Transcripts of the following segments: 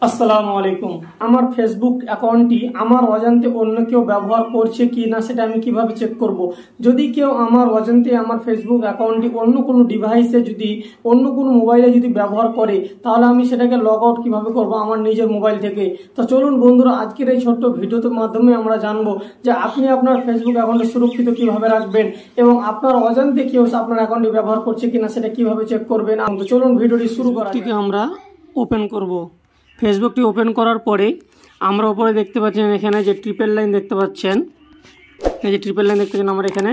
আসসালামু আলাইকুম। আমার ফেসবুক অ্যাকাউন্টটি আমার অজান্তে অন্য কেউ ব্যবহার করছে কি না সেটা আমি কিভাবে চেক করব। যদি কেউ আমার অজান্তে আমার ফেসবুক অ্যাকাউন্টটি অন্য কোনো ডিভাইসে যদি অন্য কোনো মোবাইলে যদি ব্যবহার করে তাহলে আমি সেটাকে লগ আউট কীভাবে করব আমার নিজের মোবাইল থেকে। তো চলুন বন্ধুরা, আজকের এই ছোট্ট ভিডিওর মাধ্যমে আমরা জানবো যে আপনি আপনার ফেসবুক অ্যাকাউন্টে সুরক্ষিত কিভাবে রাখবেন এবং আপনার অজান্তে কেউ আপনার অ্যাকাউন্টটি ব্যবহার করছে কিনা সেটা কিভাবে চেক করবেন। তো চলুন ভিডিওটি শুরু করা যাক। আমরা ওপেন করব। ফেসবুকটি ওপেন করার পরে আমরা উপরে দেখতে পাচ্ছেন এখানে যে ট্রিপল লাইন দেখতে পাচ্ছেন, এই যে ট্রিপল লাইন দেখতে পাচ্ছেন, আমরা এখানে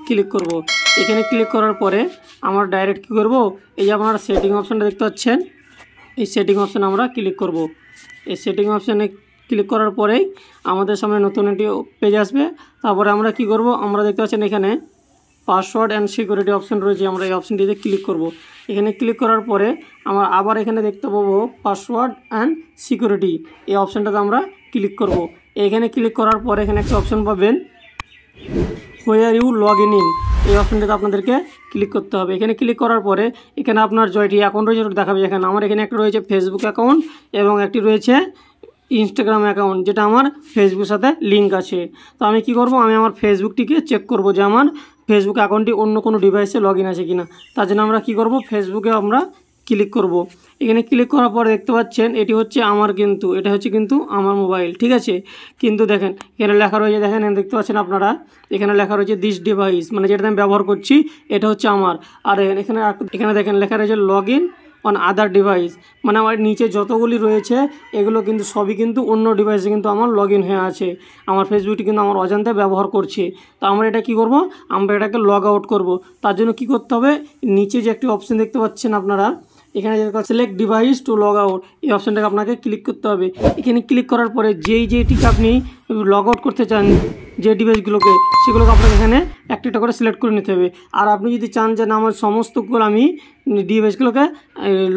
ক্লিক করব। এখানে ক্লিক করার পরে আমরা ডাইরেক্ট কী করব, এই যে আপনারা সেটিং অপশানটা দেখতে পাচ্ছেন, এই সেটিং অপশানে আমরা ক্লিক করব। এই সেটিং অপশানে ক্লিক করার পরেই আমাদের সামনে নতুন একটি পেজ আসবে। তারপরে আমরা কি করব, আমরা দেখতে পাচ্ছেন এখানে পাসওয়ার্ড অ্যান্ড সিকিউরিটি অপশান রয়েছে, আমরা এই অপশানটিতে ক্লিক করব। এখানে ক্লিক করার পরে আমরা আবার এখানে দেখতে পাবো পাসওয়ার্ড অ্যান্ড সিকিউরিটি, এই অপশানটাতে আমরা ক্লিক করব। এখানে ক্লিক করার পরে এখানে একটা অপশান পাবেন হোয়ার ইউ লগ ইন, এই অপশানটাতে আপনাদেরকে ক্লিক করতে হবে। এখানে ক্লিক করার পরে এখানে আপনার জয়টি অ্যাকাউন্ট রয়েছে ওটা দেখাবে। এখানে আমার এখানে একটা রয়েছে ফেসবুক অ্যাকাউন্ট এবং একটি রয়েছে ইনস্টাগ্রাম অ্যাকাউন্ট, যেটা আমার ফেসবুকের সাথে লিঙ্ক আছে। তো আমি কি করব, আমি আমার ফেসবুকটিকে চেক করব যে আমার ফেসবুক অ্যাকাউন্টটি অন্য কোনো ডিভাইসে লগ ইন আছে কিনা। তার জন্য আমরা কি করব, ফেসবুকে আমরা ক্লিক করব। এখানে ক্লিক করার পর দেখতে পাচ্ছেন এটি হচ্ছে আমার, কিন্তু এটা হচ্ছে কিন্তু আমার মোবাইল, ঠিক আছে। কিন্তু দেখেন এখানে লেখা রয়েছে, দেখেন দেখতে পাচ্ছেন আপনারা, এখানে লেখা রয়েছে দিস ডিভাইস, মানে যেটা আমি ব্যবহার করছি এটা হচ্ছে আমার। আর এখানে দেখেন লেখা রয়েছে log in on other device, মানে আমার নিচে যতগুলি রয়েছে এগুলো কিন্তু সবই কিন্তু অন্য ডিভাইসে কিন্তু আমার লগ ইন হয়ে আছে। আমার ফেসবুকটি কিন্তু আমার অজান্তে ব্যবহার করছে। তো আমরা এটা কি করব, আমরা এটাকে লগ আউট করব। তার জন্য কি করতে হবে, নিচে যে একটি অপশান দেখতে পাচ্ছেন আপনারা, এখানে যে select device to log out, এই অপশানটাকে আপনাকে ক্লিক করতে হবে। এখানে ক্লিক করার পরে যেটিকে আপনি লগ আউট করতে চান, যে ডিভাইসগুলোকে, সেগুলোকে আপনাকে এখানে একটা একটা করে সিলেক্ট করে নিতে হবে। আর আপনি যদি চান যে না আমার সমস্তগুলো আমি ডিভাইসগুলোকে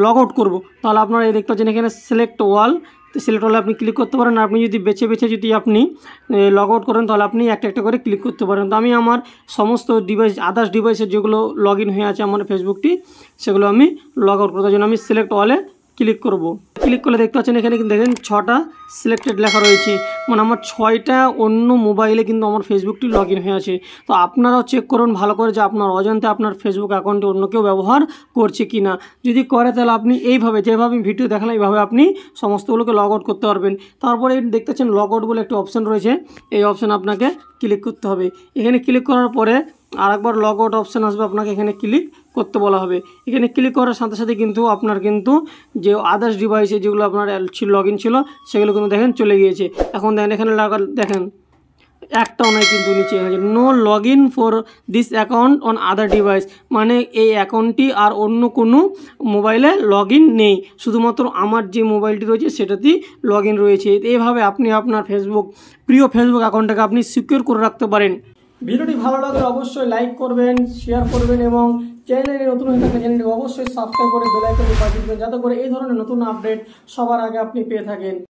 লগ আউট করবো, তাহলে আপনারা এই দেখতে পাচ্ছেন এখানে সিলেক্ট ওয়াল, তো সিলেক্ট ওয়ালে আপনি ক্লিক করতে পারেন। আপনি যদি বেছে বেছে যদি আপনি লগ আউট করেন তাহলে আপনি একটা একটা করে ক্লিক করতে পারেন। তো আমি আমার সমস্ত ডিভাইস, আদার্স ডিভাইসের যেগুলো লগ ইন হয়ে আছে আমার ফেসবুকটি, সেগুলো আমি লগ আউট করতে জন্য আমি সিলেক্ট ওয়ালে ক্লিক করব। ক্লিক করলে দেখতে পাচ্ছেন এখানে কিন্তু দেখেন 6টা সিলেক্টেড লেখা রয়েছে, মানে আমার 6টা অন্য মোবাইলে কিন্তু আমার ফেসবুকটি লগ ইন হয়ে আছে। তো আপনারাও চেক করুন ভালো করে যে আপনার অজান্তে আপনার ফেসবুক অ্যাকাউন্টে অন্য কেউ ব্যবহার করছে কি না। যদি করে তাহলে আপনি এইভাবে, যেভাবে আমি ভিডিও দেখালাম এইভাবে আপনি সমস্তগুলোকে লগ আউট করতে পারবেন। তারপরে দেখতে পাচ্ছেন লগ আউট বলে একটি অপশান রয়েছে, এই অপশানে আপনাকে ক্লিক করতে হবে। এখানে ক্লিক করার পরে আরেকবার লগ আউট অপশান আসবে, আপনাকে এখানে ক্লিক করতে বলা হবে। এখানে ক্লিক করার সাথে সাথে কিন্তু আপনার কিন্তু যে আদার্স ডিভাইসে যেগুলো আপনার লগ ইন ছিল সেগুলো কিন্তু দেখেন চলে গিয়েছে। এখন দেখেন এখানে দেখেন একটাও নয় কিন্তু নিচে হয়েছে no log in for this account on other device, মানে এই অ্যাকাউন্টটি আর অন্য কোনো মোবাইলে লগ ইন নেই, শুধুমাত্র আমার যে মোবাইলটি রয়েছে সেটাতেই লগ ইন রয়েছে। এইভাবে আপনি আপনার প্রিয় ফেসবুক অ্যাকাউন্টটাকে আপনি সিকিউর করে রাখতে পারেন। ভিডিওটি ভালো লাগলে অবশ্যই লাইক করবেন, শেয়ার করবেন এবং চ্যানেলে নতুন হয়ে থাকলে চ্যানেলটি অবশ্যই সাবস্ক্রাইব করে বেল আইকনটি বাজিয়ে দিবেন, যাতে করে এই ধরনের নতুন আপডেট সবার আগে আপনি পেয়ে থাকেন।